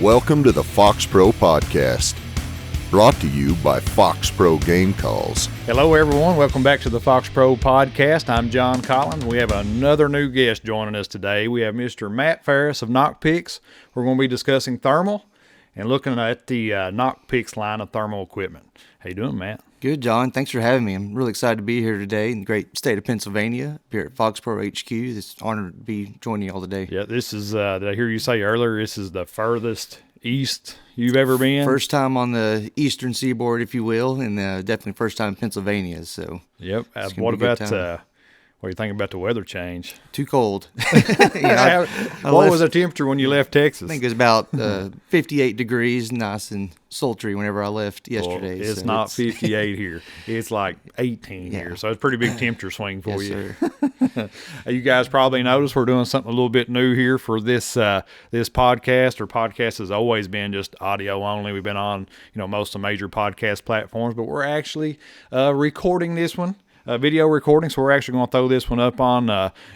Welcome to the FOXPRO Podcast, brought to you by FOXPRO Game Calls. Hello, everyone. Welcome back to the FOXPRO Podcast. I'm Jon Collins. We have another new guest joining us today. We have Mr. Matt Ferris of Nocpix. We're going to be discussing thermal and looking at the Nocpix line of thermal equipment. How you doing, Matt? Good, John. Thanks for having me. I'm really excited to be here today in the great state of Pennsylvania, here at FOXPRO HQ. It's an honor to be joining you all today. Yeah, this is, did I hear you say earlier, this is the furthest east you've ever been? First time on the eastern seaboard, if you will, and definitely first time in Pennsylvania. So, yep. What about, what do you think about the weather change? Too cold. What was the temperature when you left Texas? I think it was about 58 degrees, nice and sultry whenever I left yesterday. Well, it's so not 58 here. It's like 18 here. So it's a pretty big temperature swing for you. Sir. You guys probably noticed we're doing something a little bit new here for this this podcast. Our podcast has always been just audio only. We've been on most of the major podcast platforms, but we're actually recording this one. Video recording, so we're actually going to throw this one up on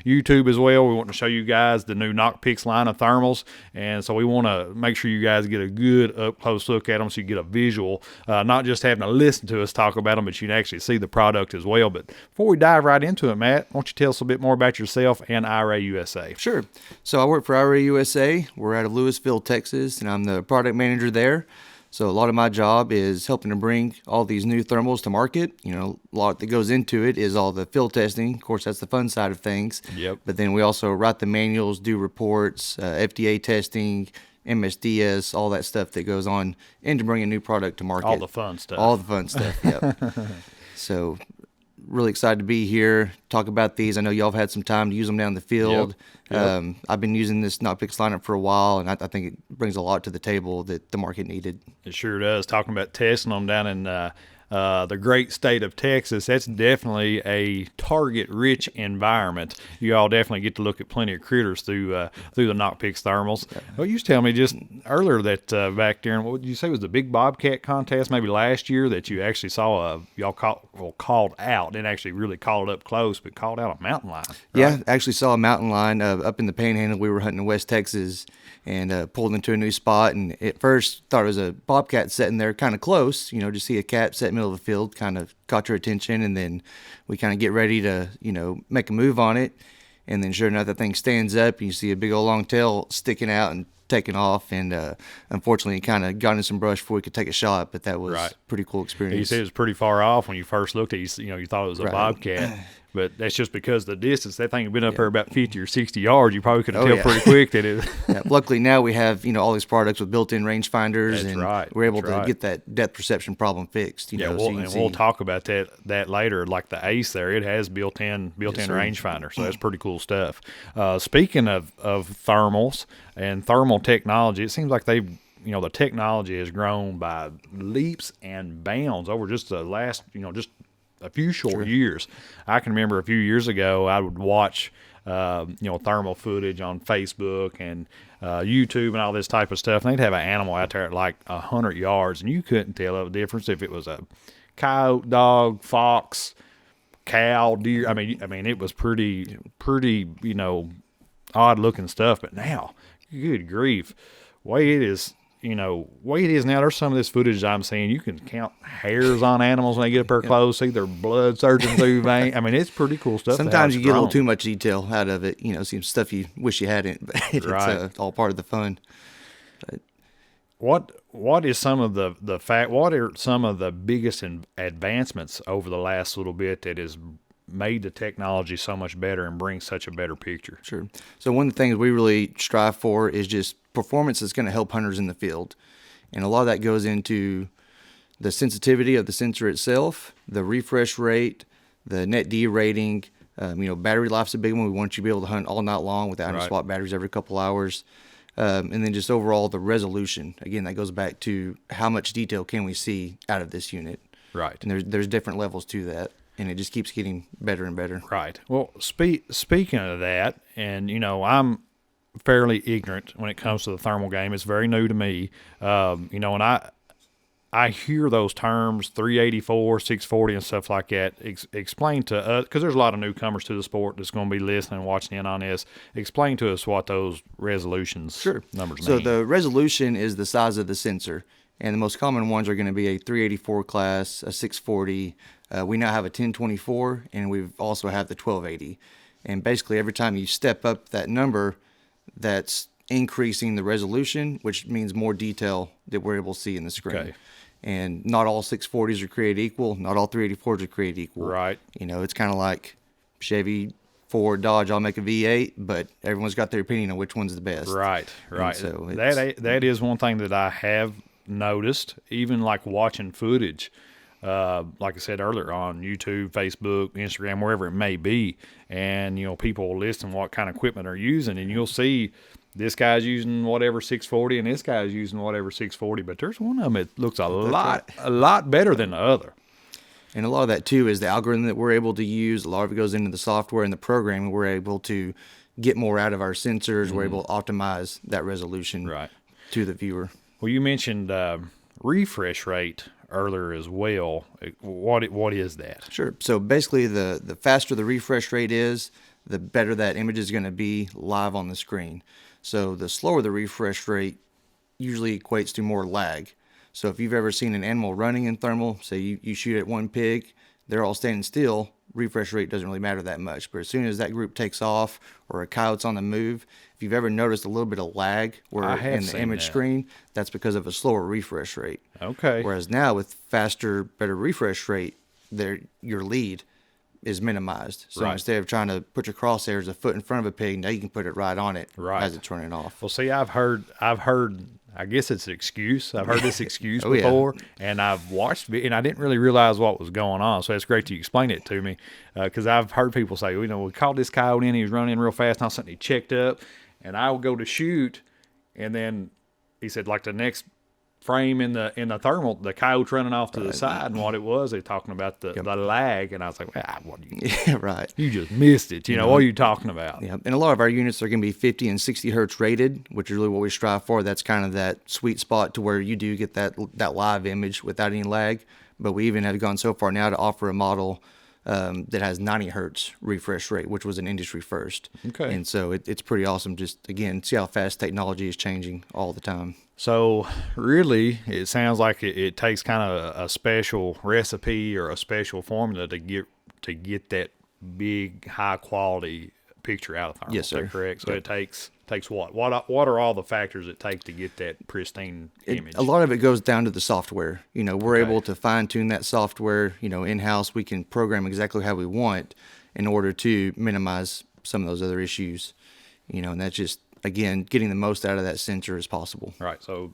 YouTube as well. We want to show you guys the new Nocpix line of thermals, and so we want to make sure you guys get a good up-close look at them so you get a visual, not just having to listen to us talk about them, but you can actually see the product as well. But before we dive right into it, Matt, why don't you tell us a bit more about yourself and IRayUSA? Sure. So I work for IRayUSA. We're out of Louisville, Texas, and I'm the product manager there. So a lot of my job is helping to bring all these new thermals to market. A lot that goes into it is all the field testing. Of course, that's the fun side of things. Yep. But then we also write the manuals, do reports, FDA testing, MSDS, all that stuff that goes on into bringing a new product to market. All the fun stuff. All the fun stuff, yep. So really excited to be here, talk about these. I know y'all have had some time to use them down in the field. Yep. I've been using this Nocpix lineup for a while, and I think it brings a lot to the table that the market needed. It sure does. Talking about testing them down in the great state of Texas, that's definitely a target-rich environment. You all definitely get to look at plenty of critters through the Nocpix thermals. Yeah. Well, you was telling me just earlier that back there, what did you say was the big Bobcat contest maybe last year that you actually saw y'all called out, didn't actually really call it up close, but called out a mountain lion. Right? Yeah, actually saw a mountain lion up in the Panhandle. We were hunting in West Texas and pulled into a new spot, and at first thought it was a bobcat sitting there kind of close, just see a cat sit in the middle of the field, kind of caught your attention, and then we kind of get ready to, make a move on it, and then sure enough, that thing stands up, and you see a big old long tail sticking out and taking off, and unfortunately, it kind of got in some brush before we could take a shot, but that was a pretty cool experience. You said it was pretty far off when you first looked at it, you thought it was a bobcat. But that's just because the distance. That thing had been up there about 50 or 60 yards. You probably could have tell pretty quick that it. Luckily now we have all these products with built-in rangefinders, and we're able to get that depth perception problem fixed. We'll talk about that later. Like the Ace there, it has built-in rangefinder, so that's pretty cool stuff. Speaking of thermals and thermal technology, it seems like they've. The technology has grown by leaps and bounds over just the last, just a few short years. I can remember a few years ago, I would watch, thermal footage on Facebook and YouTube and all this type of stuff. And they'd have an animal out there at like 100 yards, and you couldn't tell the difference if it was a coyote, dog, fox, cow, deer. I mean, it was pretty, odd looking stuff. But now, good grief, way it is now, there's some of this footage I'm seeing, you can count hairs on animals when they get up there close, see their blood surging through veins. I mean, it's pretty cool stuff. Sometimes you get a little too much detail out of it, some stuff you wish you hadn't, but it's all part of the fun. But what are some of the biggest advancements over the last little bit that has made the technology so much better and brings such a better picture? Sure. So one of the things we really strive for is just performance that's going to help hunters in the field. And a lot of that goes into the sensitivity of the sensor itself, the refresh rate, the net D rating. Battery life's a big one. We want you to be able to hunt all night long without having to swap batteries every couple hours. And then just overall the resolution. Again, that goes back to how much detail can we see out of this unit. Right. And there's different levels to that. And it just keeps getting better and better. Right. Well, speaking of that, and, I'm fairly ignorant when it comes to the thermal game. It's very new to me. And I hear those terms, 384, 640, and stuff like that. Explain to us, because there's a lot of newcomers to the sport that's going to be listening and watching in on this. Explain to us what those resolutions numbers mean. So the resolution is the size of the sensor, and the most common ones are going to be a 384 class, a 640. We now have a 1024, and we also have the 1280. And basically, every time you step up that number, that's increasing the resolution, which means more detail that we're able to see in the screen. Okay. And not all 640s are created equal. Not all 384s are created equal. Right. You know, it's kind of like Chevy, Ford, Dodge. I'll make a V8, but everyone's got their opinion on which one's the best. Right. And so that is one thing that I have noticed, even like watching footage. Like I said earlier, on YouTube, Facebook, Instagram, wherever it may be, and people will list what kind of equipment they're using, and you'll see this guy's using whatever 640 and this guy's using whatever 640, but there's one of them that looks a lot better than the other. And a lot of that too is the algorithm that we're able to use. A lot of it goes into the software and the programming. We're able to get more out of our sensors. We're able to optimize that resolution to the viewer. Well, you mentioned refresh rate earlier as well. What is that? Sure. So basically, the faster the refresh rate is, the better that image is going to be live on the screen. So the slower the refresh rate usually equates to more lag. So if you've ever seen an animal running in thermal, say you shoot at one pig, they're all standing still, refresh rate doesn't really matter that much. But as soon as that group takes off or a coyote's on the move, if you've ever noticed a little bit of lag in the image screen, that's because of a slower refresh rate. Okay. Whereas now with faster, better refresh rate, your lead is minimized. So instead of trying to put your crosshairs a foot in front of a pig, now you can put it right on it as it's running off. Well, see, I've heard, I guess it's an excuse. I've heard this excuse before, and I've watched it, and I didn't really realize what was going on. So it's great you explain it to me, because I've heard people say, we called this coyote in, he was running real fast, and all of a sudden he checked up, and I would go to shoot, and then he said, like the next frame in the thermal, the coyote's running off to the side, and what it was, they're talking about the lag, and I was like, what do you you just missed it, what are you talking about? Yeah, and a lot of our units are going to be 50 and 60 hertz rated, which is really what we strive for. That's kind of that sweet spot to where you do get that live image without any lag, but we even have gone so far now to offer a model that has 90 hertz refresh rate, which was an industry first. Okay. And so it's pretty awesome. Just, again, see how fast technology is changing all the time. So really, it sounds like it takes kind of a special recipe or a special formula to get that big, high quality picture out of thermal. Yes, sir. Is that correct? So it takes what? What are all the factors it takes to get that pristine image? A lot of it goes down to the software. We're able to fine tune that software. In house, we can program exactly how we want in order to minimize some of those other issues. And that's just, again, getting the most out of that sensor as possible. Right. So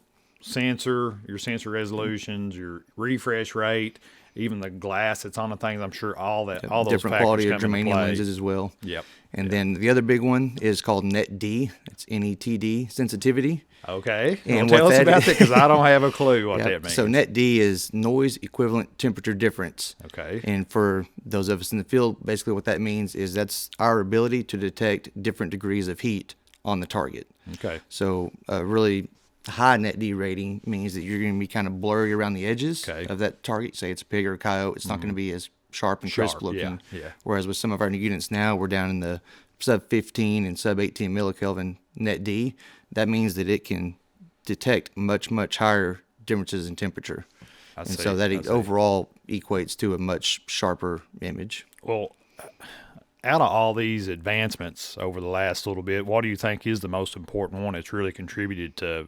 your sensor resolutions, your refresh rate, even the glass that's on the things, I'm sure all those different quality of germanium lenses as well. Yep. And then the other big one is called NetD. It's NETD sensitivity. Okay. And tell us about that, because I don't have a clue what that means. So NetD is noise equivalent temperature difference. Okay. And for those of us in the field, basically what that means is that's our ability to detect different degrees of heat on the target. Okay. So really high NetD rating means that you're going to be kind of blurry around the edges of that target. Say it's a pig or a coyote, it's not going to be as sharp and crisp looking. Yeah. Whereas with some of our new units now, we're down in the sub 15 and sub 18 millikelvin NetD. That means that it can detect much, much higher differences in temperature. And so that overall equates to a much sharper image. Well, out of all these advancements over the last little bit, what do you think is the most important one that's really contributed to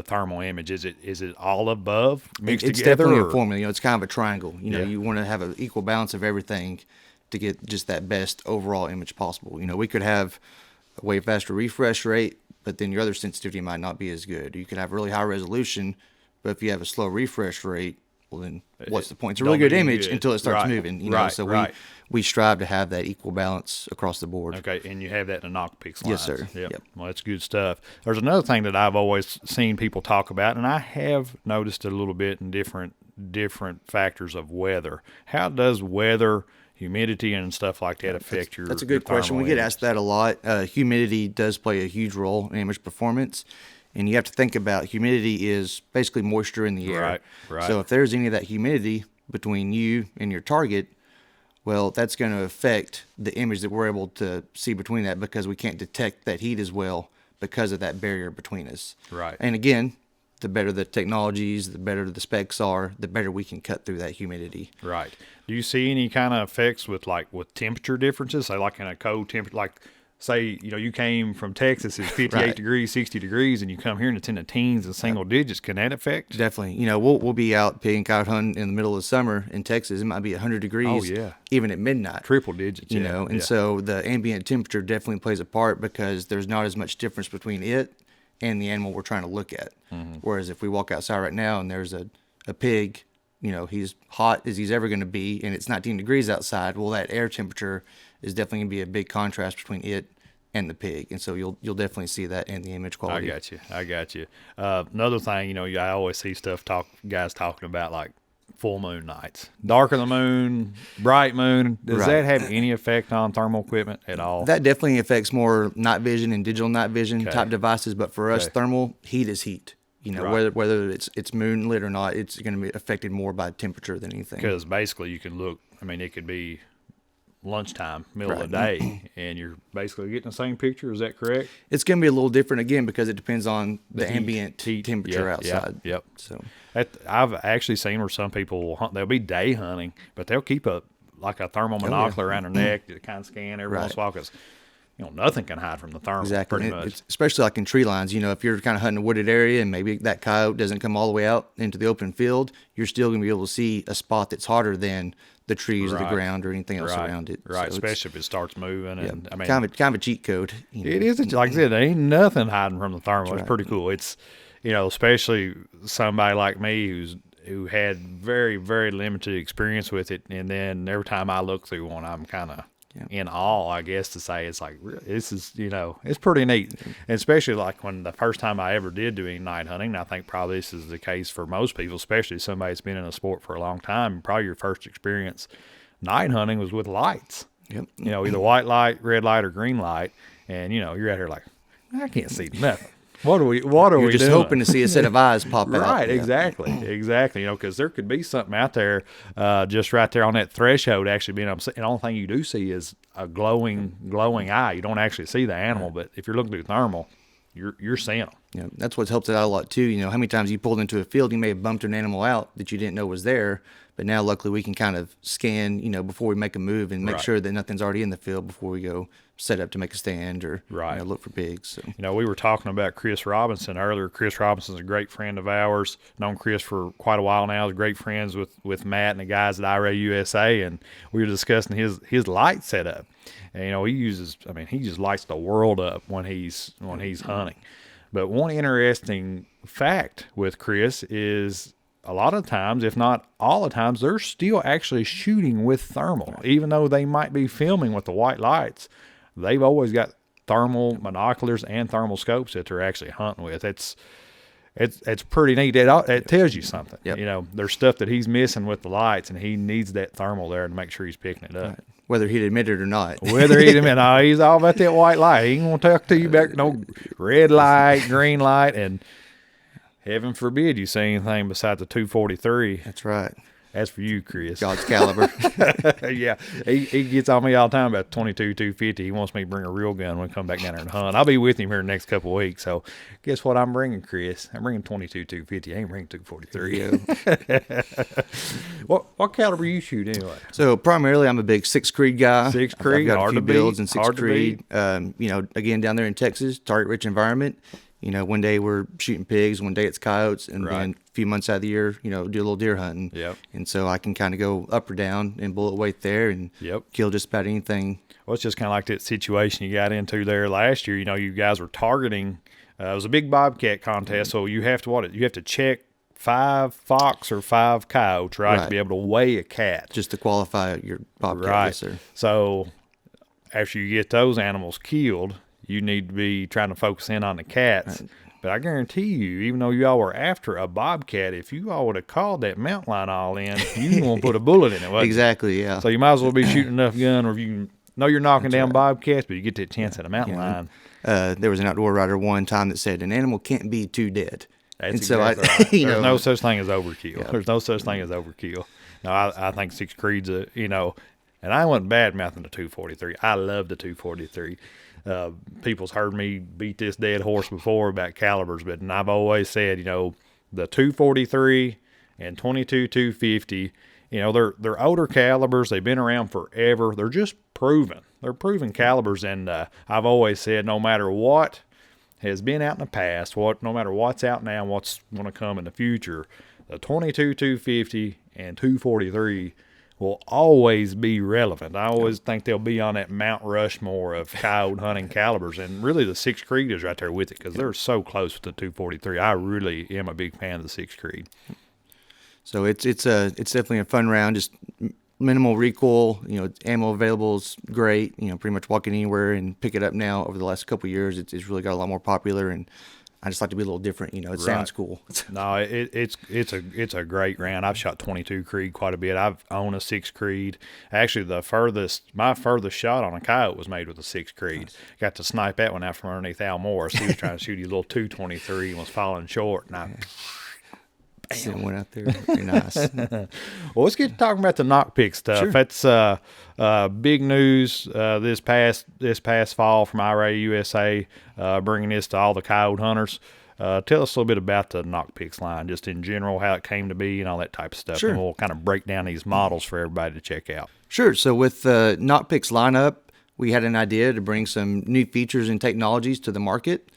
thermal image? Is it all above mixed it's together? It's definitely a formula. It's kind of a triangle. You want to have an equal balance of everything to get just that best overall image possible. We could have a way faster refresh rate, but then your other sensitivity might not be as good. You could have really high resolution, but if you have a slow refresh rate, well, then what's the point? It's a really good image until it starts moving. So we strive to have that equal balance across the board. Okay, and you have that in the Nocpix lines. Yes, sir. Yep. Well, that's good stuff. There's another thing that I've always seen people talk about, and I have noticed it a little bit in different factors of weather. How does weather, humidity, and stuff like that affect That's a good question. We get asked that a lot. Humidity does play a huge role in image performance. And you have to think about humidity is basically moisture in the air. Right. So if there's any of that humidity between you and your target, well, that's going to affect the image that we're able to see between that, because we can't detect that heat as well because of that barrier between us. Right. And again, the better the technologies, the better the specs are, the better we can cut through that humidity. Right. Do you see any kind of effects with temperature differences? Say like in a cold temperature, like say, you came from Texas, it's 58 degrees, 60 degrees, and you come here and it's in the teens and single digits. Can that affect? Definitely. We'll be out pig and coyote hunting in the middle of the summer in Texas. It might be 100 degrees. Oh, yeah. Even at midnight. Triple digits. And so the ambient temperature definitely plays a part, because there's not as much difference between it and the animal we're trying to look at. Mm-hmm. Whereas if we walk outside right now and there's a pig, he's hot as he's ever going to be, and it's 19 degrees outside, well, that air temperature is definitely going to be a big contrast between it and the pig, and so you'll definitely see that in the image quality. I got you. Another thing, I always see guys talking about like full moon nights, darker the moon, bright moon. Does that have any effect on thermal equipment at all? That definitely affects more night vision and digital night vision type devices, but for us, thermal, heat is heat. Whether it's moonlit or not, it's going to be affected more by temperature than anything. Because basically you can look, it could be lunchtime, middle of the day, and you're basically getting the same picture. Is that correct? It's going to be a little different again, because it depends on the ambient temperature outside. Yep. So I've actually seen where some people will hunt. They'll be day hunting, but they'll keep a thermal monocular around their neck to kind of scan every once in a while, because nothing can hide from the thermal. Exactly. Pretty much. It's especially like in tree lines. If you're kind of hunting a wooded area and maybe that coyote doesn't come all the way out into the open field, you're still going to be able to see a spot that's hotter than the trees or the ground or anything else around it. Right, so especially if it starts moving. And kind of a cheat code. It is. Like I said, there ain't nothing hiding from the thermal. It's pretty cool. It's, especially somebody like me who had very, very limited experience with it, and then every time I look through one, I'm kind of in awe, I guess, to say it's like, this is, it's pretty neat. And especially like when the first time I ever did do any night hunting, and I think probably this is the case for most people, especially somebody that's been in a sport for a long time, probably your first experience night hunting was with lights. Yep. Either white light, red light, or green light. And, you're out here like, I can't see nothing. What are we You're just doing? hoping to see a set of eyes pop out. Right, exactly. Because there could be something out there just right there on that threshold actually being able to see. And the only thing you do see is a glowing eye. You don't actually see the animal, but if you're looking through thermal, you're seeing them. Yeah, that's what's helped it out a lot too. How many times you pulled into a field, you may have bumped an animal out that you didn't know was there, but now luckily we can kind of scan, before we make a move and make sure that nothing's already in the field before we go set up to make a stand or look for pigs. So. We were talking about Chris Robinson earlier. Chris Robinson's a great friend of ours. Known Chris for quite a while now. He's great friends with Matt and the guys at IRayUSA, and we were discussing his light setup. And he uses, he just lights the world up when he's hunting. But one interesting fact with Chris is a lot of times, if not all the times, they're still actually shooting with thermal. Even though they might be filming with the white lights, they've always got thermal monoculars and thermal scopes that they're actually hunting with. It's pretty neat. It tells you something. Yep. There's stuff that he's missing with the lights, and he needs that thermal there to make sure he's picking it up. Right. Whether he'd admit it or not. He's all about that white light. He ain't going to talk to you about no red light, green light, and heaven forbid you see anything besides the 243. That's right. That's for you, Chris. God's caliber. Yeah. He gets on me all the time about 22, 250. He wants me to bring a real gun when we come back down there and hunt. I'll be with him here the next couple of weeks. So guess what I'm bringing, Chris? I'm bringing 22, 250. I ain't bringing 243. What caliber you shoot anyway? So primarily I'm a big 6 Creed guy. 6 Creed, I've got a few builds in 6 hard Creed. Again, down there in Texas, target-rich environment. One day we're shooting pigs, one day it's coyotes, and then a few months out of the year, do a little deer hunting. Yep. And so I can kind of go up or down and bullet weight there and kill just about anything. Well, it's just kind of like that situation you got into there last year. You guys were targeting. It was a big Bobcat contest, so you have to You have to check 5 fox or 5 coyotes, right, to be able to weigh a cat. Just to qualify your Bobcat, right. Yes, sir. So after you get those animals killed, you need to be trying to focus in on the cats. Right. But I guarantee you, even though you all were after a Bobcat, if you all would have called that mountain line all in, you won't put a bullet in it, wasn't Exactly, yeah. So you might as well be shooting enough gun, or if you No, you're knocking down bobcats, but you get that chance at a mountain lion. There was an outdoor writer one time that said an animal can't be too dead. That's and so exactly right. There's no such thing as overkill. Yeah. There's no such thing as overkill. No, I think 6 Creed's and I wasn't bad mouthing the 243. I love the 243. People's heard me beat this dead horse before about calibers, but I've always said, the 243 and 22-250, they're older calibers. They've been around forever. They're just proven. They're proven calibers, and I've always said no matter what has been out in the past, no matter what's out now and what's going to come in the future, the 22-250 and 243 will always be relevant. I always think they'll be on that Mount Rushmore of coyote hunting calibers, and really the 6 Creed is right there with it because they're so close with the 243. I really am a big fan of the 6 Creed. So it's definitely a fun round. Just minimal recoil. Ammo available is great. Pretty much walk in anywhere and pick it up now. Over the last couple of years, it's really got a lot more popular, and I just like to be a little different. It sounds cool. No, it's a great round. I've shot 22 Creed quite a bit. I've owned a 6 Creed. Actually, my furthest shot on a coyote was made with a 6 Creed. Nice. Got to snipe that one out from underneath Al Morris. He was trying to shoot his little 223 and was falling short, and I went out there. Very nice. Well, let's get to talking about the Nocpix stuff. Sure. That's big news this past fall from IRayUSA, bringing this to all the coyote hunters. Tell us a little bit about the Nocpix line, just in general, how it came to be and all that type of stuff. Sure. And we'll kind of break down these models for everybody to check out. Sure. So with the Nocpix lineup, we had an idea to bring some new features and technologies to the market.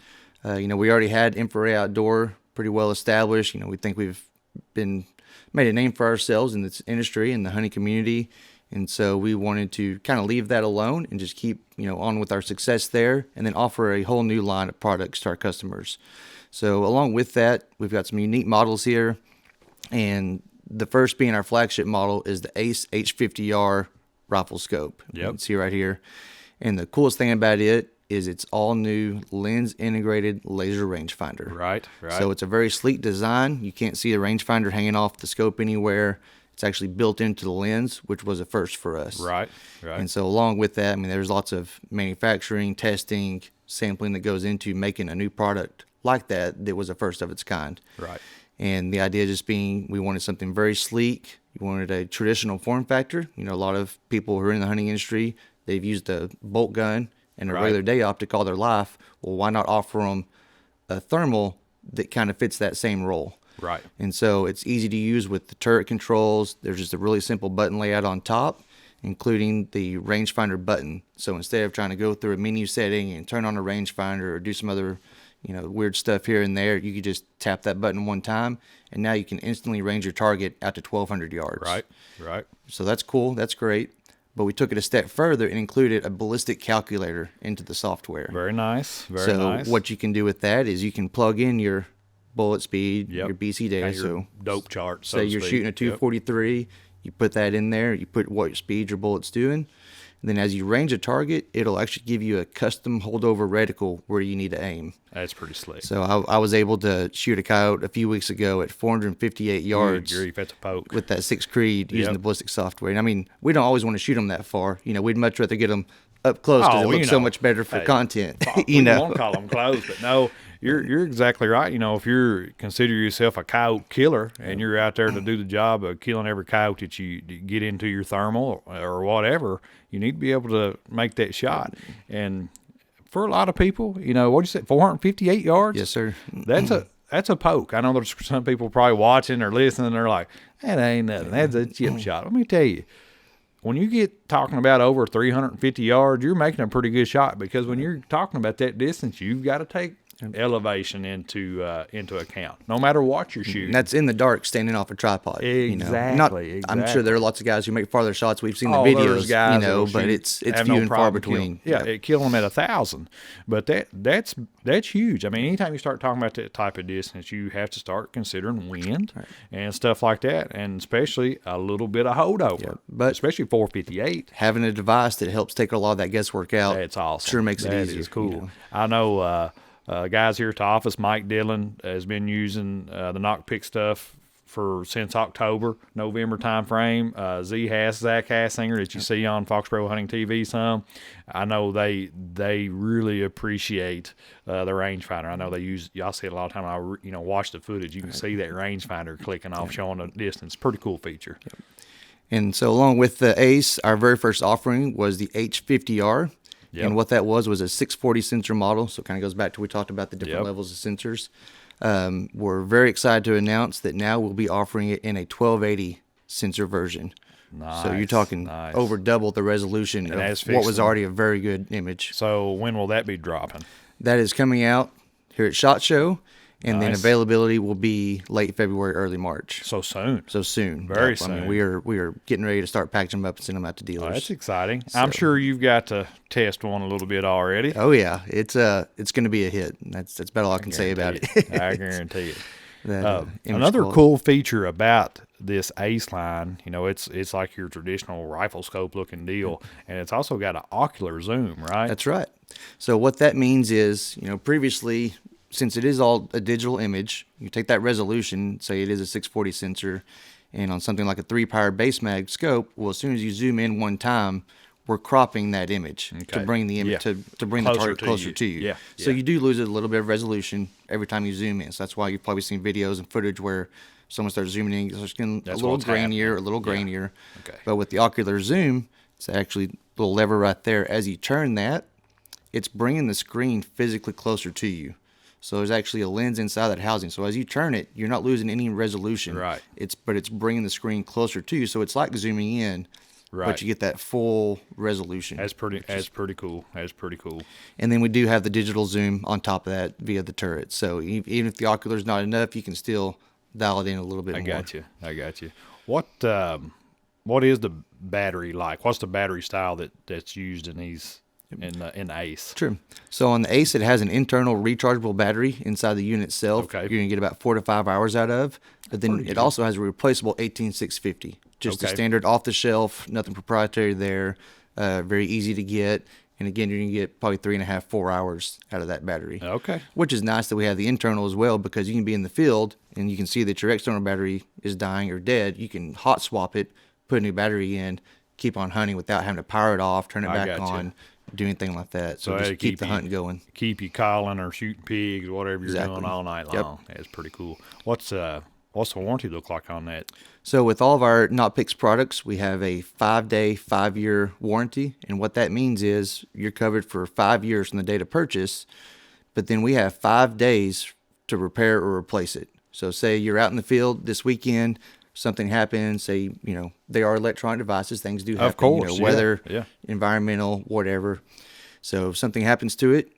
We already had infrared outdoor pretty well established. We think we've made a name for ourselves in this industry and the hunting community, and so we wanted to kind of leave that alone and just keep on with our success there, and then offer a whole new line of products to our customers. So along with that, we've got some unique models here, and the first being our flagship model is the Ace H50R rifle scope. Yep. You can see right here, and the coolest thing about it is it's all new lens integrated laser rangefinder. Right. So it's a very sleek design. You can't see a rangefinder hanging off the scope anywhere. It's actually built into the lens, which was a first for us. Right. And so along with that, there's lots of manufacturing, testing, sampling that goes into making a new product like that was a first of its kind. Right. And the idea just being we wanted something very sleek. We wanted a traditional form factor. A lot of people who are in the hunting industry, they've used a bolt gun and a regular day optic all their life. Well, why not offer them a thermal that kind of fits that same role? Right. And so it's easy to use with the turret controls. There's just a really simple button layout on top, including the rangefinder button. So instead of trying to go through a menu setting and turn on a rangefinder or do some other weird stuff here and there, you could just tap that button one time, and now you can instantly range your target out to 1,200 yards. Right. So that's cool. That's great. But we took it a step further and included a ballistic calculator into the software. Very nice. So what you can do with that is you can plug in your bullet speed, Yep. your BC data. Kind of your dope chart. So say you're shooting a 243, you put that in there, you put what speed your bullet's doing, and then as you range a target, it'll actually give you a custom holdover reticle where you need to aim. That's pretty slick. So I was able to shoot a coyote a few weeks ago at 458 yards. Good grief, that's a poke. With that 6 Creed using the ballistic software. And we don't always want to shoot them that far. We'd much rather get them up close because it looks so much better for content. We won't call them close, but no, you're exactly right. If you consider yourself a coyote killer and you're out there to do the job of killing every coyote that you get into your thermal or whatever, you need to be able to make that shot. And for a lot of people, what'd you say, 458 yards? Yes, sir. That's a poke. I know there's some people probably watching or listening, and they're like, that ain't nothing. That's a chip shot. Let me tell you, when you get talking about over 350 yards, you're making a pretty good shot, because when you're talking about that distance, you've got to take elevation into account, no matter what you're shooting. That's in the dark, standing off a tripod. Exactly. I'm sure there are lots of guys who make farther shots. We've seen the videos, guys but it's few and far between. It kill them at 1,000. But that's huge. anytime you start talking about that type of distance, you have to start considering wind and stuff like that, and especially a little bit of holdover. But especially 458. Having a device that helps take a lot of that guesswork out. That's awesome. Sure makes it easier. That is cool. I know guys here at the office, Mike Dillon, has been using the Nocpix stuff since October, November time frame. Zach Hassinger that you see on FOXPRO Hunting TV some, I know they really appreciate the rangefinder. I know y'all see it a lot of time. I watch the footage. You can see that rangefinder clicking off, showing the distance. Pretty cool feature. Yep. And so along with the Ace, our very first offering was the H50R. Yep. And what that was a 640 sensor model. So it kind of goes back to we talked about the different levels of sensors. We're very excited to announce that now we'll be offering it in a 1280 sensor version. Nice, so you're talking over double the resolution of what was already a very good image. So when will that be dropping? That is coming out here at SHOT Show. And then availability will be late February, early March. So soon. Very soon. I mean, we are getting ready to start packaging them up and sending them out to dealers. Oh, that's exciting. So, I'm sure you've got to test one a little bit already. Oh yeah, it's going to be a hit. That's about all I can say about it. I guarantee it. Another cool feature about this Ace line, it's like your traditional rifle scope looking deal, and it's also got an ocular zoom, right? That's right. So what that means is, previously, since it is all a digital image, you take that resolution, say it is a 640 sensor, and on something like a 3-powered base mag scope, well, as soon as you zoom in one time, we're cropping that image to bring the image to bring the target closer to you. Yeah. So you do lose a little bit of resolution every time you zoom in. So that's why you've probably seen videos and footage where someone starts zooming in, it's getting a little grainier, Yeah. Okay. But with the ocular zoom, it's actually a little lever right there. As you turn that, it's bringing the screen physically closer to you. So there's actually a lens inside that housing. So as you turn it, you're not losing any resolution. Right. But it's bringing the screen closer to you. So it's like zooming in, but you get that full resolution. That's pretty cool. And then we do have the digital zoom on top of that via the turret. So even if the ocular's not enough, you can still dial it in a little bit more. I got you. What is the battery like? What's the battery style that's used in these? In the Ace. True. So on the Ace, it has an internal rechargeable battery inside the unit itself. Okay. You're going to get about 4 to 5 hours out of. But then it also has a replaceable 18650. Just a standard off-the-shelf, nothing proprietary there. Very easy to get. And again, you're going to get probably 3.5, 4 hours out of that battery. Okay. Which is nice that we have the internal as well, because you can be in the field and you can see that your external battery is dying or dead. You can hot swap it, put a new battery in, keep on hunting without having to power it off, turn it back on. Do anything like that. So just keep the hunt going. Keep you calling or shooting pigs, whatever you're doing all night long. That's pretty cool. What's the warranty look like on that? So with all of our Nocpix products, we have a 5-day, 5-year warranty. And what that means is you're covered for 5 years from the date of purchase, but then we have 5 days to repair or replace it. So say you're out in the field this weekend, something happens, say, they are electronic devices, things do happen, of course, weather, environmental, whatever. So if something happens to it,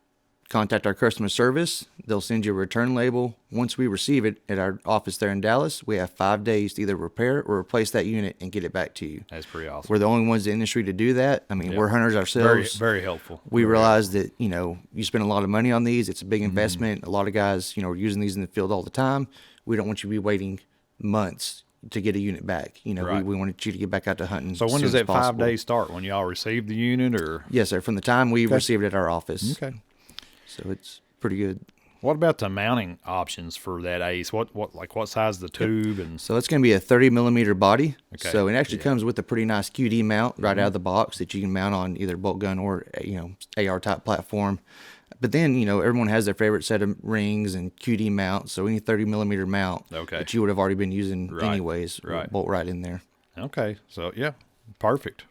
contact our customer service. They'll send you a return label. Once we receive it at our office there in Dallas, we have 5 days to either repair or replace that unit and get it back to you. That's pretty awesome. We're the only ones in the industry to do that. I mean, we're hunters ourselves. Very, very helpful. We realize that, you spend a lot of money on these. It's a big investment. A lot of guys, are using these in the field all the time. We don't want you to be waiting months to get a unit back. We wanted you to get back out to hunting. So when does that 5 days start? When y'all receive the unit, or? Yes, sir. From the time we received it at our office. Okay. So it's pretty good. What about the mounting options for that Ace? What size is the tube? And so it's going to be a 30 millimeter body. Okay. So it actually comes with a pretty nice QD mount right out of the box that you can mount on either bolt gun or AR type platform. But then, everyone has their favorite set of rings and QD mounts. So any 30 millimeter mount that you would have already been using anyways, will bolt right in there. Okay. So, perfect.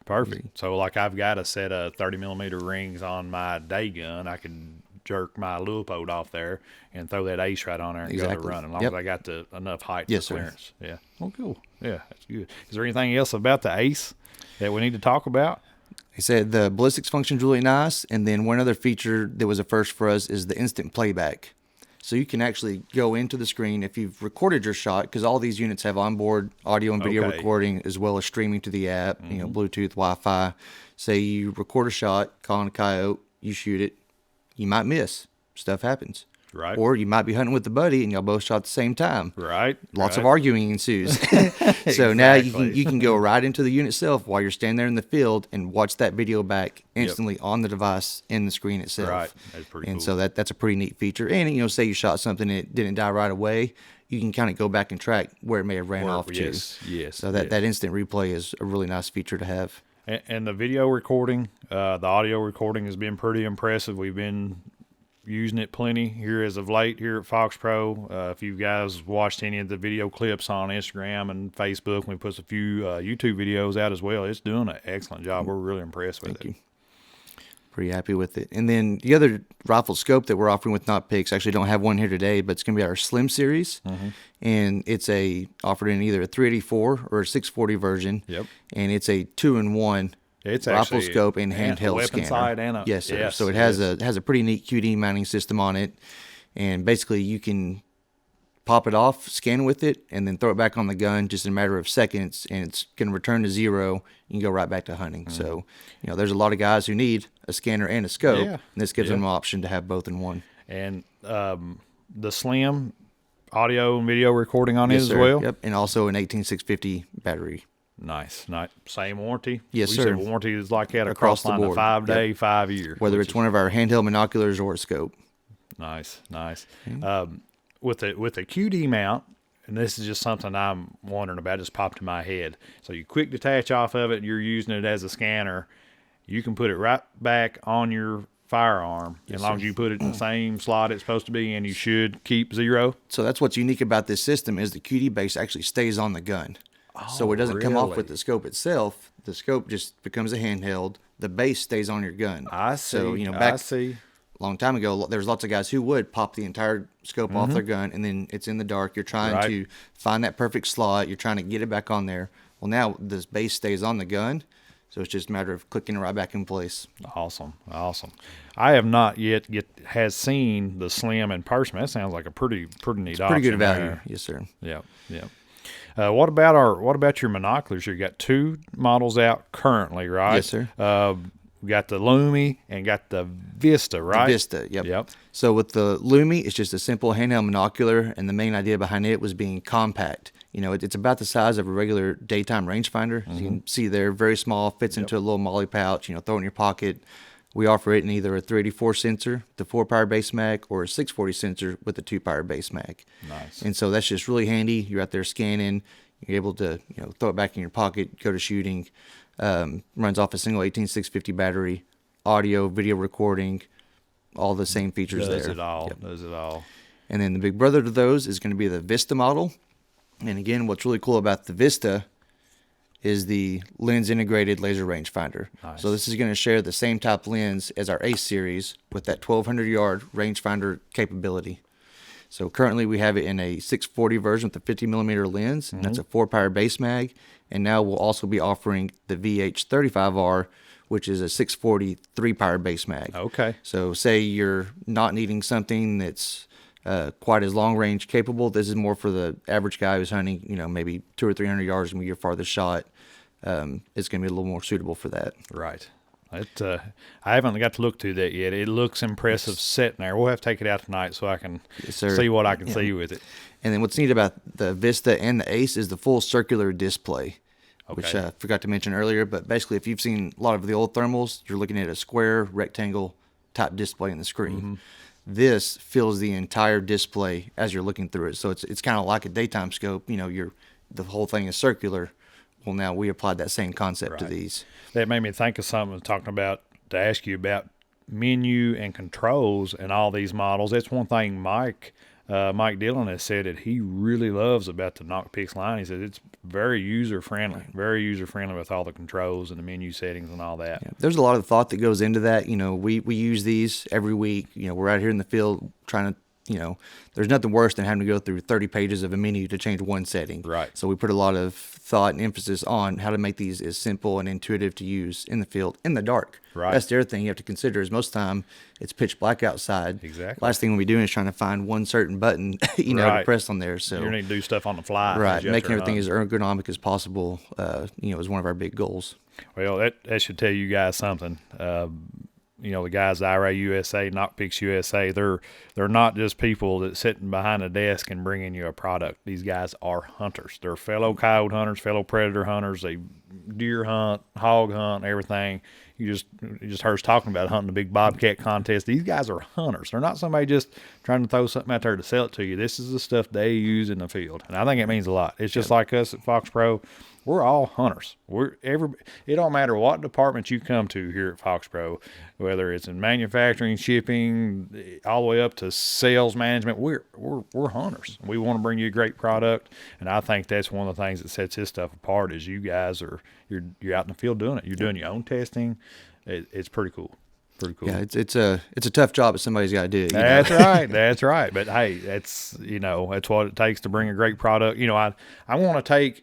So, like, I've got a set of 30 millimeter rings on my day gun. I can jerk my Leupold off there and throw that Ace right on there and go to running, as long as I got enough height for clearance. Sir. Yeah. Well, cool. Yeah, that's good. Is there anything else about the Ace that we need to talk about? He said the ballistics function's really nice, and then one other feature that was a first for us is the instant playback. So you can actually go into the screen if you've recorded your shot, because all these units have onboard audio and video recording as well as streaming to the app, Bluetooth, Wi-Fi. Say you record a shot, calling a coyote, you shoot it, you might miss. Stuff happens. Right. Or you might be hunting with a buddy and y'all both shot at the same time. Right. Lots right. of arguing ensues. So now you can go right into the unit itself while you're standing there in the field and watch that video back instantly on the device in the screen itself. Right. That's pretty and cool. so that's a pretty neat feature. And, say you shot something and it didn't die right away, you can kind of go back and track where it may have ran off to. Yes. So that instant replay is a really nice feature to have. And the video recording, the audio recording has been pretty impressive. We've been using it plenty here as of late here at FOXPRO. If you guys watched any of the video clips on Instagram and Facebook, we put a few YouTube videos out as well. It's doing an excellent job. We're really impressed with Thank it. you. Pretty happy with it. And then the other rifle scope that we're offering with Nocpix, actually don't have one here today, but it's going to be our Slim series. And it's offered in either a 384 or a 640 version. Yep. And it's a 2-in-1 It's rifle actually scope and handheld weapon scanner. side and yes, sir. yes, So it has a pretty neat QD mounting system on it. And basically you can pop it off, scan with it, and then throw it back on the gun just in a matter of seconds, and it's going to return to zero. You can go right back to hunting. So, there's a lot of guys who need a scanner and a scope, and this gives them an option to have both in one. And the Slim audio and video recording on it as sir. well? Yep, and also an 18650 battery. Nice. Same warranty? Yes, we sir. said warranty is like that Across the line, board. 5-day, 5 year. Whether it's one of our handheld monoculars or a scope. Nice. With a QD mount, and this is just something I'm wondering about, just popped in my head. So you quick detach off of it, you're using it as a scanner. You can put it right back on your firearm as long as you put it in the same slot it's supposed to be in. You should keep zero. So that's what's unique about this system is the QD base actually stays on the gun. So it doesn't come off with the scope itself. The scope just becomes a handheld. The base stays on your gun. I see. So, I see. A long time ago, there's lots of guys who would pop the entire scope off their gun, and then it's in the dark. You're trying to find that perfect slot. You're trying to get it back on there. Well, now this base stays on the gun, so it's just a matter of clicking it right back in place. Awesome. I have not yet seen the Slim in person. That sounds like a pretty neat option. Pretty good value, there. yes, sir. Yeah. What about your monoculars? You got two models out currently, right? Yes, sir. We got the Lumi and got the Vista, right? The Vista, yep. Yep. So with the Lumi, it's just a simple handheld monocular, and the main idea behind it was being compact. It's about the size of a regular daytime rangefinder. As you can see there, very small, fits into a little molly pouch, throw it in your pocket. We offer it in either a 384 sensor, the 4-power base mag, or a 640 sensor with a 2-power base mag. Nice. And so that's just really handy. You're out there scanning. You're able to throw it back in your pocket, go to shooting. Runs off a single 18650 battery, audio, video recording, all the same features there. Does it all. And then the big brother to those is going to be the Vista model. And again, what's really cool about the Vista is the lens integrated laser rangefinder. Nice. So this is going to share the same type lens as our Ace series with that 1200 yard rangefinder capability. So currently we have it in a 640 version with a 50 millimeter lens, and that's a 4-power base mag. And now we'll also be offering the VH35R, which is a 640 3-power base mag. Okay. So say you're not needing something that's quite as long range capable. This is more for the average guy who's hunting, maybe 200 or 300 yards from your farthest shot. It's going to be a little more suitable for that. Right. I haven't got to look through that yet. It looks impressive sitting there. We'll have to take it out tonight so I can see what I can see with it. And then what's neat about the Vista and the Ace is the full circular display, which I forgot to mention earlier. But basically, if you've seen a lot of the old thermals, you're looking at a square rectangle type display in the screen. This fills the entire display as you're looking through it. So it's kind of like a daytime scope. The whole thing is circular. Well, now we applied that same concept to these. That made me think of something to ask you about menu and controls and all these models. That's one thing Mike Dillon has said that he really loves about the Nocpix line. He said it's very user-friendly with all the controls and the menu settings and all that. Yeah, there's a lot of thought that goes into that. We use these every week. We're out here in the field trying to, there's nothing worse than having to go through 30 pages of a menu to change one setting. Right. So we put a lot of thought and emphasis on how to make these as simple and intuitive to use in the field in the dark. Right. That's the other thing you have to consider is most of the time it's pitch black outside. Exactly. Last thing we'll be doing is trying to find one certain button, to press on there. So you need to do stuff on the fly. Right. Making everything as ergonomic as possible, is one of our big goals. Well, that should tell you guys something. the guys at IRayUSA, Nocpix USA, they're not just people that sitting behind a desk and bringing you a product. These guys are hunters. They're fellow coyote hunters, fellow predator hunters. They deer hunt, hog hunt, everything. You just heard us talking about hunting the big Bobcat contest. These guys are hunters. They're not somebody just trying to throw something out there to sell it to you. This is the stuff they use in the field, and I think it means a lot. It's just like us at FOXPRO. We're all hunters. It don't matter what department you come to here at FOXPRO, whether it's in manufacturing, shipping, all the way up to sales management. We're hunters. We want to bring you a great product, and I think that's one of the things that sets this stuff apart. Is you guys you're out in the field doing it. You're doing your own testing. It's pretty cool. Pretty cool. Yeah, it's a tough job, but somebody's got to do it. That's right. That's right. But hey, that's what it takes to bring a great product. I want to take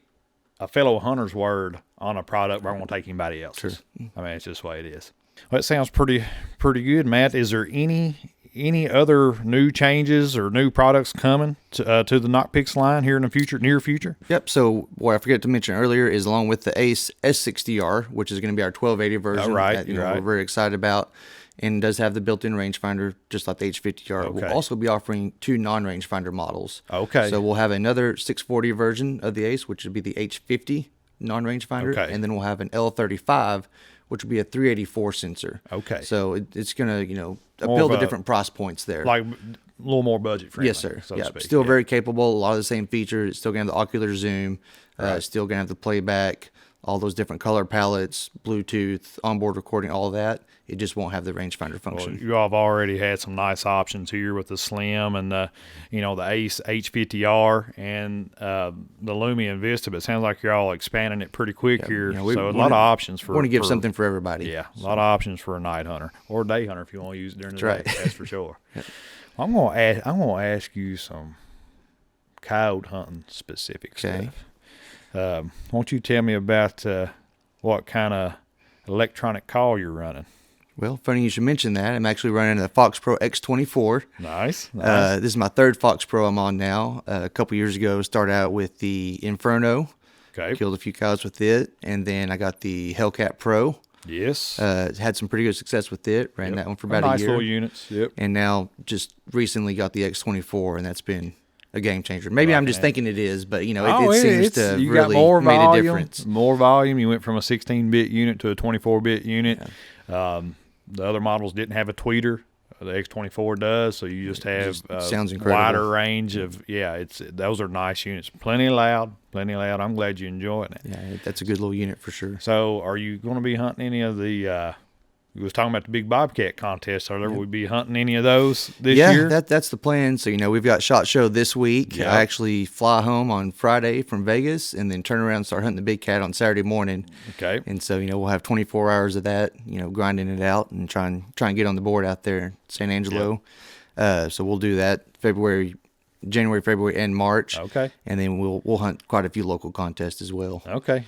a fellow hunter's word on a product, but I won't take anybody else's. Sure. I mean, it's just the way it is. Well, it sounds pretty good, Matt. Is there any other new changes or new products coming to the Nocpix line here in the near future? Yep. So what I forgot to mention earlier is along with the Ace S60R, which is going to be our 1280 version. Oh, right. That, we're very excited about. And does have the built-in rangefinder, just like the H50R. Okay. We'll also be offering 2 non-rangefinder models. Okay. So we'll have another 640 version of the Ace, which would be the H50 non-rangefinder. Okay. And then we'll have an L35, which will be a 384 sensor. Okay. So it's going to, appeal to different price points there. Like a little more budget friendly. Yes, sir. So to speak. Still very capable. A lot of the same features. It's still going to have the ocular zoom. Right. Still going to have the playback, all those different color palettes, Bluetooth, onboard recording, all of that. It just won't have the rangefinder function. Well, you all have already had some nice options here with the Slim and the Ace H50R and the Lumia Vista, but it sounds like you're all expanding it pretty quick here. So a lot of options for. We want to give something for everybody. Yeah, a lot of options for a night hunter or a day hunter if you want to use it during the day. That's for sure. I'm gonna ask you some coyote hunting specific stuff. Won't you tell me about what kind of electronic call you're running? Well, funny you should mention that. I'm actually running the FOXPRO X24. Nice. This is my third FOXPRO I'm on now. A couple years ago, started out with the Inferno. Okay. Killed a few cows with it. And then I got the Hellcat Pro. Yes. Had some pretty good success with it. Ran that one for about a year. Nice little units. Yep. And now just recently got the X24, and that's been a game changer. Maybe I'm just thinking it is, but it seems to you really got more made volume, a difference. More volume. You went from a 16-bit unit to a 24-bit unit. Yeah. The other models didn't have a tweeter. The X24 does, so you just have sounds incredible. Wider range of those are nice units. Plenty loud. I'm glad you're enjoying it. Yeah, that's a good little unit for sure. So, are you going to be hunting any of the? You was talking about the big Bobcat contest. Will we be hunting any of those this year? Yeah, that's the plan. So, we've got SHOT Show this week. Yep. I actually fly home on Friday from Vegas and then turn around and start hunting the big cat on Saturday morning. Okay. And so, we'll have 24 hours of that, grinding it out and try and get on the board out there in San Angelo. Yep. So we'll do that January, February, and March. Okay. And then we'll hunt quite a few local contests as well. Okay.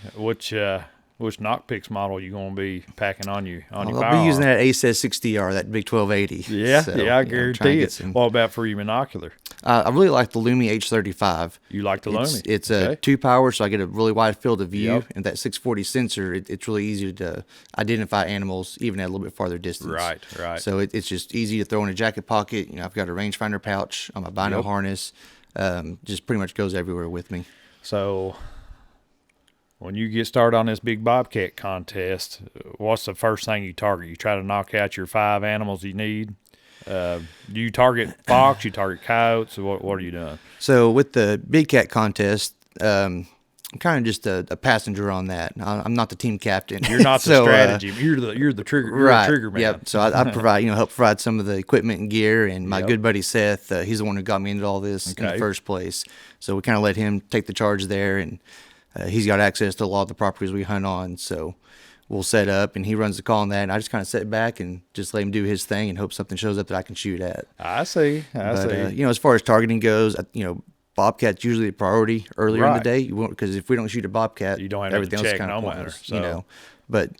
Which Nocpix model you going to be packing on your firearm? I'll be using that Ace S60R, that big 1280. Yeah, I guarantee it. What about for your monocular? I really like the Lumia H35. You like the Lumia? It's a 2-power, so I get a really wide field of view. Yep. And that 640 sensor, it's really easy to identify animals even at a little bit farther distance. Right. So it's just easy to throw in a jacket pocket. I've got a rangefinder pouch on my bino harness. Just pretty much goes everywhere with me. So when you get started on this big Bobcat contest, what's the first thing you target? You try to knock out your 5 animals you need? Do you target fox? You target coyotes? What are you doing? So with the big cat contest, I'm kind of just a passenger on that. I'm not the team captain. You're not the strategy. You're the trigger. You're right. The trigger man. Yep. So I provide help provide some of the equipment and gear, and my good buddy Seth, he's the one who got me into all this in the first place. So we kind of let him take the charge there, and he's got access to a lot of the properties we hunt on. So we'll set up, and he runs the call on that, and I just kind of sit back and just let him do his thing and hope something shows up that I can shoot at. I see. As far as targeting goes, Bobcat's usually a priority earlier in the day. Because if we don't shoot a Bobcat, you don't have everything else kind of pointless. So. But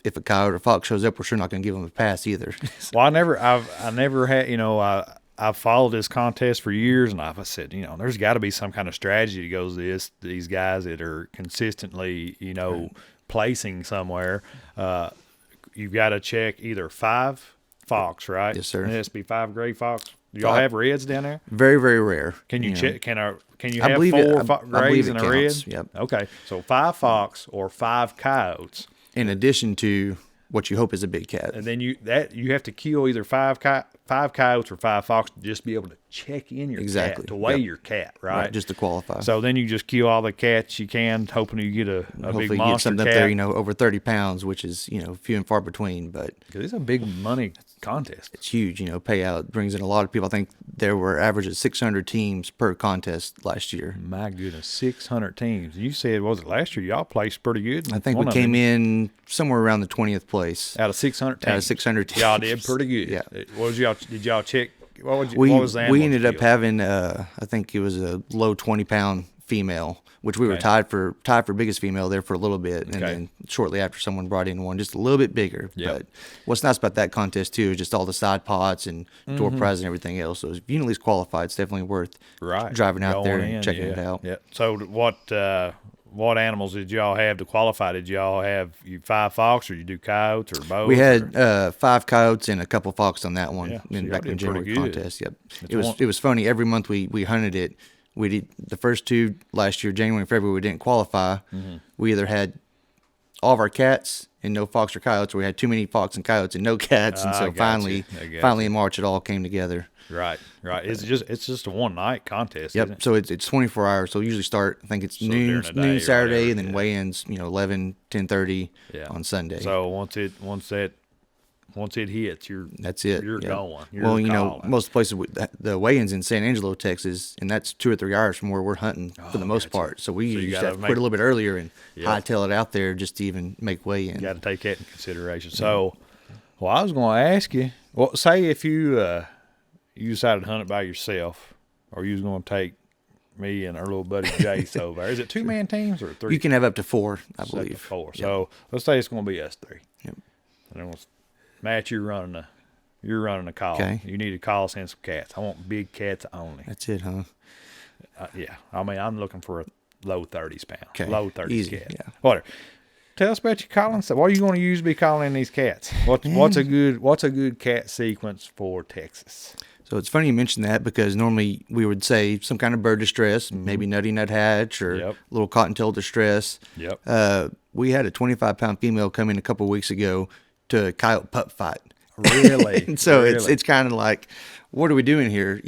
if a coyote or fox shows up, we're sure not going to give them a pass either. Well, I never had. I've followed this contest for years, and I've said, there's got to be some kind of strategy that goes these guys that are consistently, placing somewhere. You've got to check either 5 fox, right? Yes, sir. It has to be 5 grade fox. Do y'all have reds down there? Very, very rare. Can you check? Can you I have believe 4 I believe grays it and a red? counts, yep. Okay, so 5 fox or 5 coyotes, In addition to what you hope is a big cat. and then you have to kill either 5 coyotes or 5 fox to just be able to check in your Exactly. cat, to weigh Yep. your cat, right? Just to qualify. So then you just kill all the cats you can, hoping you get a Hopefully big you get monster something cat. up there, over 30 pounds, which is, few and far between, but 'Cause it's a big money contest. it's huge, payout. Brings in a lot of people. I think there were average of 600 teams per contest last year. My goodness, 600 teams. You said, was it last year? Y'all placed pretty good. I think we came in somewhere around the 20th place. out of 600 teams. Out of 600 teams. Y'all did pretty good. Yeah. What was y'all? Did y'all check? What was the We animal ended up killed? having, I think it was a low 20-pound female, which we were tied for biggest female there for a little bit, and then shortly after someone brought in one just a little bit bigger. Yep. But what's nice about that contest too is just all the side pots and door prizes and everything else. So if you can at least qualify, it's definitely worth driving out there and checking it out. Yeah. So what animals did y'all have to qualify? Did y'all have 5 fox, or you do coyotes or both? We had 5 coyotes and a couple fox on that one Yeah, so in y'all back in did the January pretty good. contest. Yep. It was funny. Every month we hunted it. We did the first 2 last year, January and February. We didn't qualify. We either had all of our cats and no fox or coyotes, or we had too many fox and coyotes and no cats. And so finally in March it all came together. Right. It's just a one-night contest. Isn't Yep. it? So it's 24 hours. So we usually start. I think it's during noon the day or Saturday, whatever, and then weigh-ins 11, 10:30 on Sunday. So once it hits, That's it. You're Yep. going. You're Well, calling. most places, the weigh-ins in San Angelo, Texas, and that's 2 or 3 hours from where we're hunting for the most part. So we usually just gotta have to quit a little bit earlier and Yep. hightail it out there just to even make weigh-in. You got to take that in consideration. So, I was going to ask you. Well, say if you decided to hunt it by yourself, or you was going to take me and our little buddy Jace over. Is it 2-man teams or 3? You can have up to 4, I Up to believe. 4. Yep. So let's say it's going to be us 3. Yep. And then Matt, you're running a call. Okay. You need to call in some cats. I want big cats only. That's it, huh? Yeah. I mean, I'm looking for a low 30s pound. Okay. Low 30s Easy, cat. yeah. Whatever. Tell us about your calling. So what are you going to use to be calling in these cats? What's a good cat sequence for Texas? So it's funny you mention that, because normally we would say some kind of bird distress, maybe nutty nuthatch or Yep. little cottontail distress. Yep. We had a 25-pound female come in a couple weeks ago to a coyote pup fight. Really? And so Really? it's kind of like, what are we doing here? Did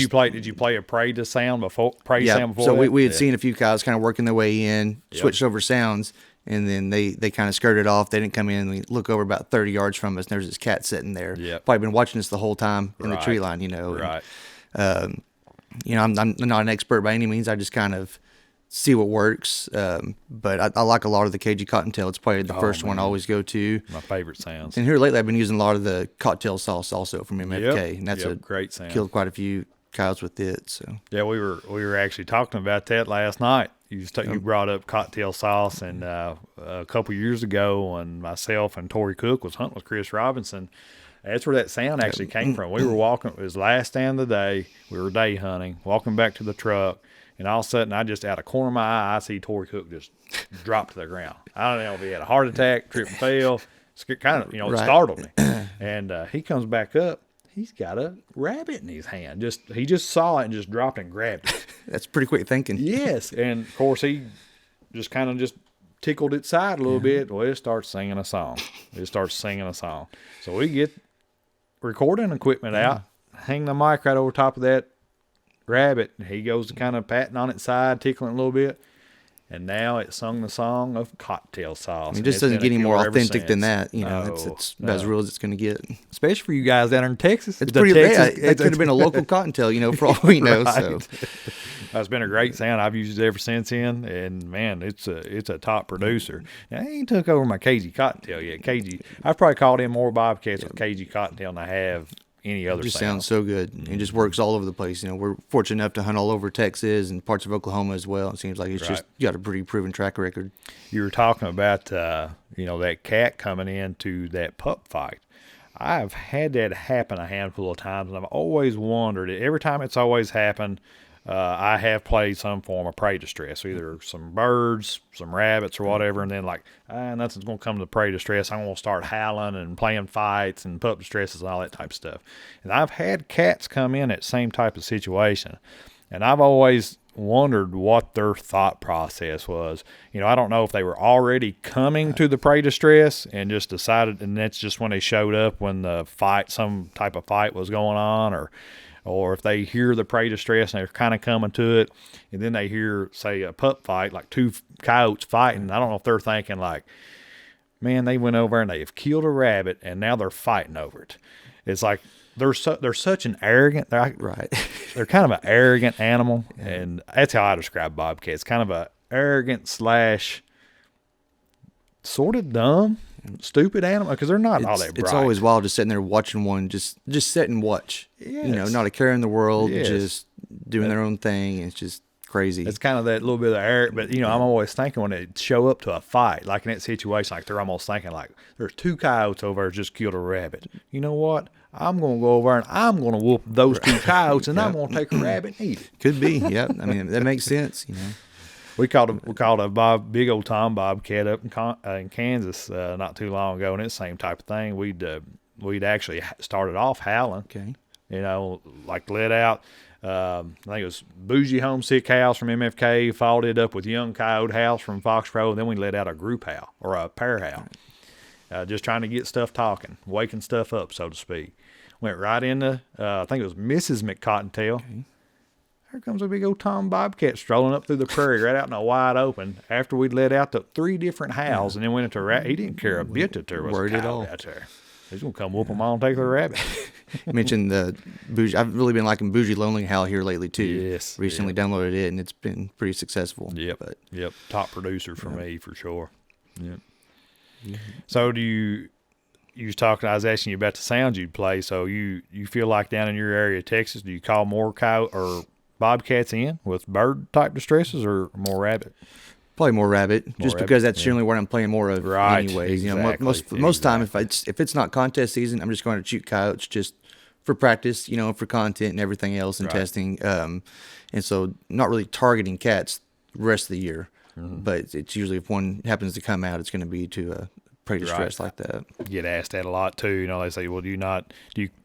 you play a prey sound before? Yeah. Before So that? we had seen a few coyotes kind of working their way in, switched over sounds, and then they kind of skirted off. They didn't come in. We look over about 30 yards from us, and there's this cat sitting there. Yep. Probably been watching us the whole time in the Right. tree line, Right. And, I'm not an expert by any means. I just kind of see what works. But I like a lot of the cagey cottontail. It's probably the first one I always go to. My favorite sounds. And here lately, I've been using a lot of the cottontail sauce also from MFK, Yep. and that's Yep. a Great sound. Killed quite a few coyotes with it. So Yeah, we were actually talking about that last night. You brought up cocktail sauce, and a couple years ago, when myself and Tori Cook was hunting with Chris Robinson, that's where that sound actually came from. We were walking; it was the last stand of the day. We were day hunting, walking back to the truck, and all of a sudden, I just out of the corner of my eye, I see Tori Cook just drop to the ground. I don't know if he had a heart attack, trip and fell. Kind of, it Right. startled me. And he comes back up. He's got a rabbit in his hand. He just saw it and just dropped and grabbed it. that's pretty quick thinking. Yes, and of course he just kind of just tickled its side a little bit. Well, it starts singing a song. So we get recording equipment out, hang the mic right over top of that rabbit. He goes to kind of patting on its side, tickling it a little bit. And now it sung the song of cocktail sauce. It just doesn't get any more authentic than that. It's about as real as it's going to get. Especially for you guys down in Texas. It's pretty rare. It could have been a local cottontail, for all we know. Right. So It's been a great sound. I've used it ever since then, and man, it's a top producer. Now, I ain't took over my cagey cottontail yet. I've probably called in more bobcats with cagey cottontail than I have any other. it just sound. sounds so good. It just works all over the place. We're fortunate enough to hunt all over Texas and parts of Oklahoma as well. It seems like it's just got a pretty proven track record. You were talking about that cat coming into that pup fight. I've had that happen a handful of times, and I've always wondered. Every time it's always happened, I have played some form of prey distress, either some birds, some rabbits, or whatever, and then like, nothing's going to come to prey distress. I'm going to start howling and playing fights and pup distresses and all that type of stuff. And I've had cats come in at same type of situation, and I've always wondered what their thought process was. I don't know if they were already coming to the prey distress and just decided, and that's just when they showed up when some type of fight was going on, or if they hear the prey distress and they're kind of coming to it, and then they hear, say, a pup fight, like two coyotes fighting. I don't know if they're thinking like, man, they went over and they've killed a rabbit and now they're fighting over it. It's like they're such an arrogant, Right. They're kind of an arrogant animal, and that's how I describe bobcats. Kind of a arrogant / sort of dumb, stupid animal, because they're not all that bright. It's always wild just sitting there watching one just sit and watch. Yes. Not a care in the world, Yes. just doing their own thing. It's just crazy. It's kind of that little bit of arrogant, but I'm always thinking when they show up to a fight, like in that situation, like they're almost thinking like, there's two coyotes over there just killed a rabbit. You know what? I'm going to go over and I'm going to whoop those two coyotes, and I'm going to take a rabbit and eat it. Could be, yeah. I mean, that makes sense, We called a big old Tom Bobcat up in Kansas not too long ago, and it's the same type of thing. We'd actually started off howling. Okay. Like let out. I think it was Bougie Homesick House from MFK, followed it up with Young Coyote House from FOXPRO, and then we let out a group howl or a pair howl. Just trying to get stuff talking, waking stuff up, so to speak. Went right into, I think it was Mrs. McCottontail. Okay. Here comes a big old Tom Bobcat strolling up through the prairie right out in the wide open after we'd let out the 3 different howls, and then went into he didn't care a bit that there was a coyote out there. He's going to come whoop them all and take the rabbit. You mentioned the Bougie. I've really been liking Bougie Lonely Howl here lately, too. Yes. Recently downloaded it, and it's been pretty successful. Yep. Top producer for me, for sure. Yep. Mm-hmm. So I was asking you about the sounds you'd play. So you feel like down in your area of Texas, do you call more coyote or bobcats in with bird type distresses or more rabbit? Probably more rabbit, because that's generally what I'm playing more of anyways. Exactly. Most time if it's not contest season, I'm just going to shoot coyotes just for practice, for content and everything else and testing. And so not really targeting cats the rest of the year. Mm-hmm. But it's usually if one happens to come out, it's going to be to a prey distress like that. Get asked that a lot too. They say, well, do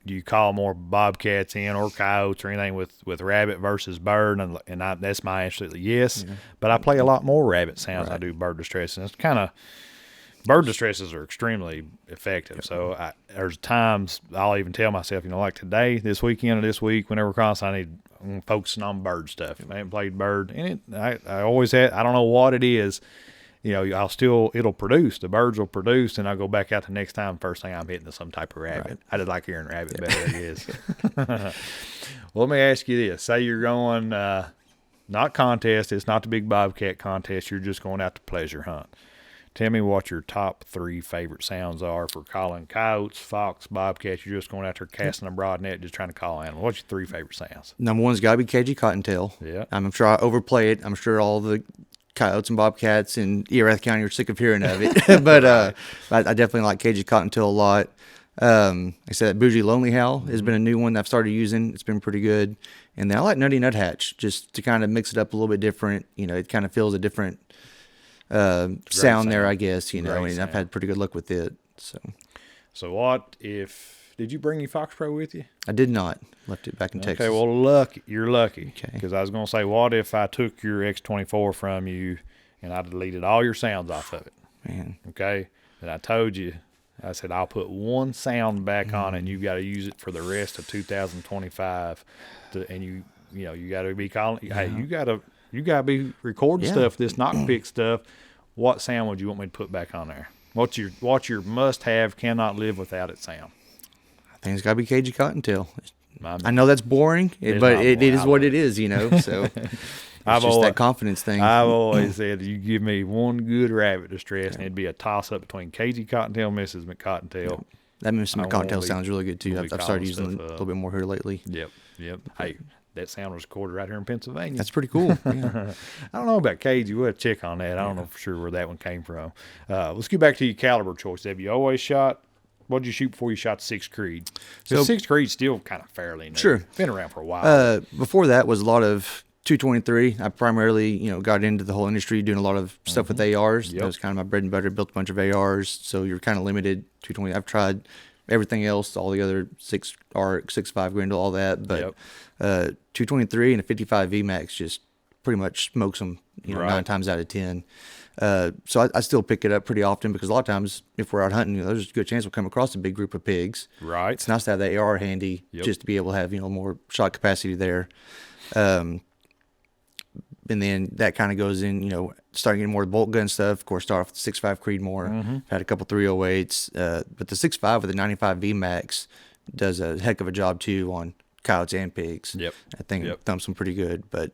you call more bobcats in or coyotes or anything with rabbit versus bird? And that's my answer. Yes, but I play a lot more rabbit sounds than I do bird distress, and it's kind of bird distresses are extremely effective. So there's times I'll even tell myself, like today, this weekend or this week, whenever I'm focusing on bird stuff. If I haven't played bird, and I always had. I don't know what it is. It'll produce. The birds will produce, and I'll go back out the next time. First thing I'm hitting is some type of rabbit. Right. I did like hearing rabbit better, I guess. Well, let me ask you this. Say you're going, not contest, it's not the big bobcat contest, you're just going out to pleasure hunt. Tell me what your top 3 favorite sounds are for calling coyotes, fox, bobcats. You're just going out there casting a broad net, just trying to call animals. What's your 3 favorite sounds? Number 1's got to be cagey cottontail. Yeah. I'm sure I overplay it. I'm sure all the coyotes and bobcats in Erath County are sick of hearing of it. But I definitely like cagey cottontail a lot. I said that Bougie Lonely Howl has been a new one that I've started using. It's been pretty good. And then I like Nutty Nuthatch, just to kind of mix it up a little bit different. It kind of feels a different sound there, I guess. And I've had pretty good luck with it. So what if... Did you bring your FOXPRO with you? I did not. Left it back in Texas. Okay, well, you're lucky. Okay. Because I was going to say, what if I took your X24 from you and I deleted all your sounds off of it? Man. Okay? And I told you, I said, I'll put one sound back on and you've got to use it for the rest of 2025. And you got to be calling, hey, you got to be recording stuff, this Nocpix stuff. What sound would you want me to put back on there? What's your must-have, cannot live without it sound? I think it's got to be cagey cottontail. I know that's boring, but it is what it is, So it's just that confidence thing. I've always said, you give me one good rabbit distress, and it'd be a toss-up between cagey cottontail and Mrs. McCottontail. Yeah. That Mrs. McCottontail sounds really good, too. I've started using it a little bit more here letely. Yep. Hey, that sound was recorded right here in Pennsylvania. That's pretty cool. Yeah. I don't know about cagey. We'll check on that. I don't know for sure where that one came from. Let's get back to your caliber choice. Have you always shot... What did you shoot before you shot 6th Creed? So 6th Creed's still kind of fairly new. Sure. Been around for a while. Before that was a lot of 223. I primarily, got into the whole industry doing a lot of stuff with ARs. Yep. That was kind of my bread and butter. Built a bunch of ARs, so you're kind of limited. 220. I've tried everything else, all the other 6 arc, 6.5 Grendel, all that, but 223 and a 55 VMAX just pretty much smokes them, 9 times out of 10. So I still pick it up pretty often because a lot of times if we're out hunting, there's a good chance we'll come across a big group of pigs. Right. It's nice to have that AR handy just to be able to have, more shot capacity there. And then that kind of goes in, starting getting more bolt gun stuff. Of course, start off with the 6.5 Creedmoor. Had a couple 308s. But the 6.5 with the 95 VMAX does a heck of a job too on coyotes and pigs. Yep. I think it thumps them pretty good. But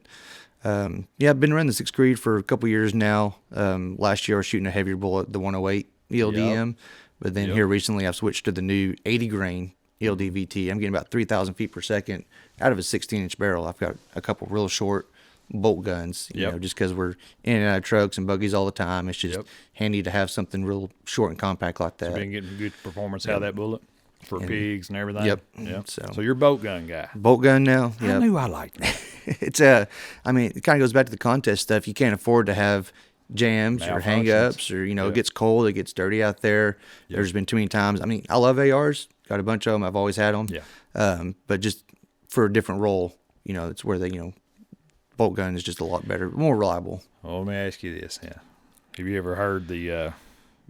I've been running the 6 Creed for a couple years now. Last year I was shooting a heavier bullet, the 108 ELDM. But then here recently I've switched to the new 80 grain ELD VT. I'm getting about 3,000 feet per second out of a 16-inch barrel. I've got a couple real short bolt guns, just because we're in and out of trucks and buggies all the time. It's just handy to have something real short and compact like that. So been getting good performance out of that bullet for pigs and everything. Yep. So you're a bolt gun guy. Bolt gun now. I knew I liked it. It's it kind of goes back to the contest stuff. You can't afford to have jams or hang-ups or, it gets cold, it gets dirty out there. There's been too many times. I mean, I love ARs. Got a bunch of them. I've always had them. Yeah. But just for a different role, it's where they, bolt gun is just a lot better, more reliable. Well, let me ask you this. Yeah. Have you ever heard the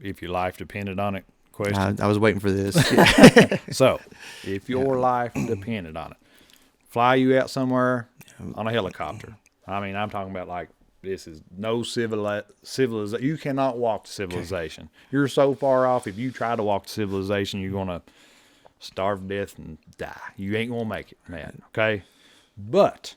if your life depended on it question? I was waiting for this. So, if your life depended on it, fly you out somewhere on a helicopter. I mean, I'm talking about like this is no civilization. You cannot walk to civilization. Okay. You're so far off. If you try to walk to civilization, you're going to starve to death and die. You ain't going to make it, man. Okay? But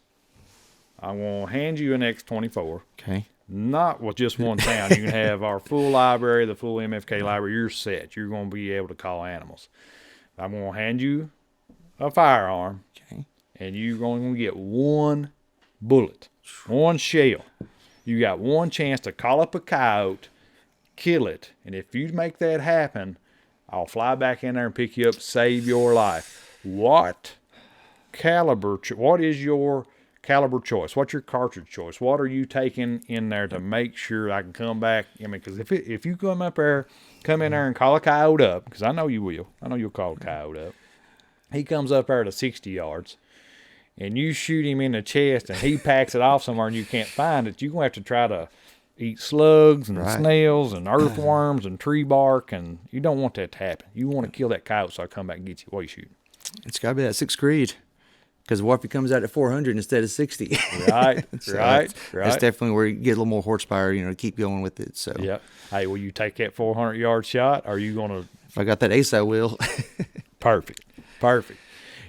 I'm going to hand you an X24. Okay. Not with just one sound. You can have our full library, the full MFK library. You're set. You're going to be able to call animals. I'm going to hand you a firearm. Okay. And you're going to get one bullet, one shell. You got one chance to call up a coyote, kill it. And if you make that happen, I'll fly back in there and pick you up, save your life. What is your caliber choice? What's your cartridge choice? What are you taking in there to make sure I can come back? I mean, because if you come in there and call a coyote up, because I know you will. I know you'll call a coyote up. He comes up there to 60 yards, and you shoot him in the chest, and he packs it off somewhere, and you can't find it. You're going to have to try to eat slugs and snails and earthworms and tree bark, and you don't want that to happen. You want to kill that coyote so I come back and get you. What are you shooting? It's got to be that 6 Creed. Because what if he comes out at 400 instead of 60? Right, so right. That's definitely where you get a little more horsepower, to keep going with it. So yeah. Hey, will you take that 400-yard shot? Or are you going to? If I got that ace, I will. Perfect.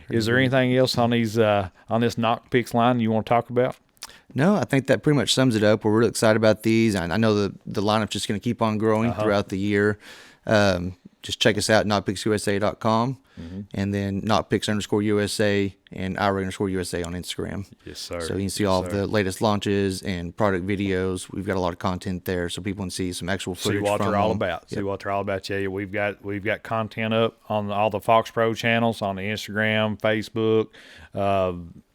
Is there anything else on these on this Nocpix line you want to talk about? No, I think that pretty much sums it up. We're really excited about these. I know the lineup's just going to keep on growing throughout the year. Just check us out at nocpixusa.com. And then Nocpix_USA and IRayUSA on Instagram. Yes, sir. So you can see all of the latest launches and product videos. We've got a lot of content there, so people can see some actual footage. See what from they're all them. about. See what they're all about. Yeah, we've got content up on all the FOXPRO channels on the Instagram, Facebook,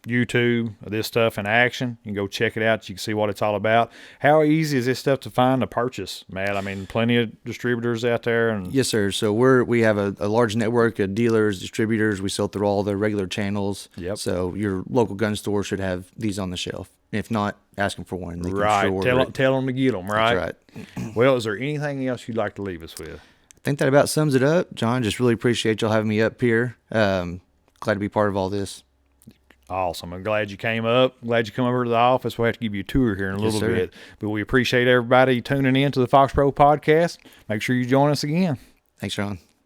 YouTube, this stuff in action. You can go check it out. You can see what it's all about. How easy is this stuff to find to purchase, Matt? I mean, plenty of distributors out there. And yes, sir. So we have a large network of dealers, distributors. We sell through all the regular channels. Yep. So your local gun store should have these on the shelf. If not, ask them for one. They right. Tell them to get them, right? That's right. Well, is there anything else you'd like to leave us with? I think that about sums it up. John, just really appreciate y'all having me up here. Glad to be part of all this. Awesome. I'm glad you came up. Glad you come over to the office. We'll have to give you a tour here in a little bit. But we appreciate everybody tuning in to the FOXPRO Podcast. Make sure you join us again. Thanks, Ron.